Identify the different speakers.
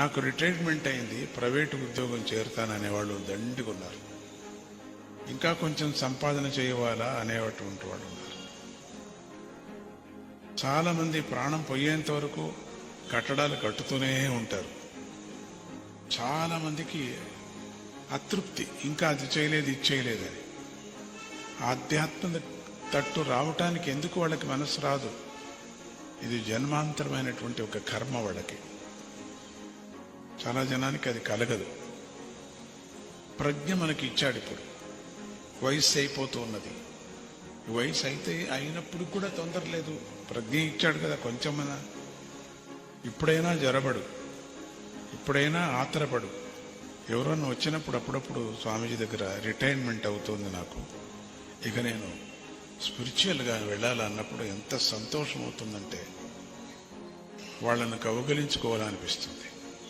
Speaker 1: నాకు రిటైర్మెంట్ అయింది, ప్రైవేటు ఉద్యోగం చేరుతాననే వాళ్ళు దండిగున్నారు. ఇంకా కొంచెం సంపాదన చేయవాలా అనేటువంటి వాళ్ళు ఉన్నారు. చాలా మంది ప్రాణం పోయేంత వరకు కట్టడాలు కట్టుతూనే ఉంటారు. చాలా మందికి అతృప్తి, ఇంకా అది చేయలేదు ఇది చేయలేదని. ఆధ్యాత్మిక తట్టు రావటానికి ఎందుకు వాళ్ళకి మనసు రాదు? ఇది జన్మాంతరమైనటువంటి ఒక కర్మ వాళ్ళకి. చాలా జనానికి అది కలగదు. ప్రజ్ఞ మనకి ఇచ్చాడు. ఇప్పుడు వయసు అయిపోతూ ఉన్నది. వయసు అయితే అయినప్పుడు కూడా తొందర లేదు. ప్రజ్ఞ ఇచ్చాడు కదా, కొంచెమన్నా ఇప్పుడైనా జరబడు, ఇప్పుడైనా ఆత్రపడు. ఎవరన్నా వచ్చినప్పుడు అప్పుడప్పుడు స్వామీజీ దగ్గర రిటైర్మెంట్ అవుతుంది నాకు, ఇక నేను స్పిరిచువల్గా వెళ్ళాలన్నప్పుడు ఎంత సంతోషం అవుతుందంటే వాళ్ళను కౌగిలించుకోవాలనిపిస్తుంది.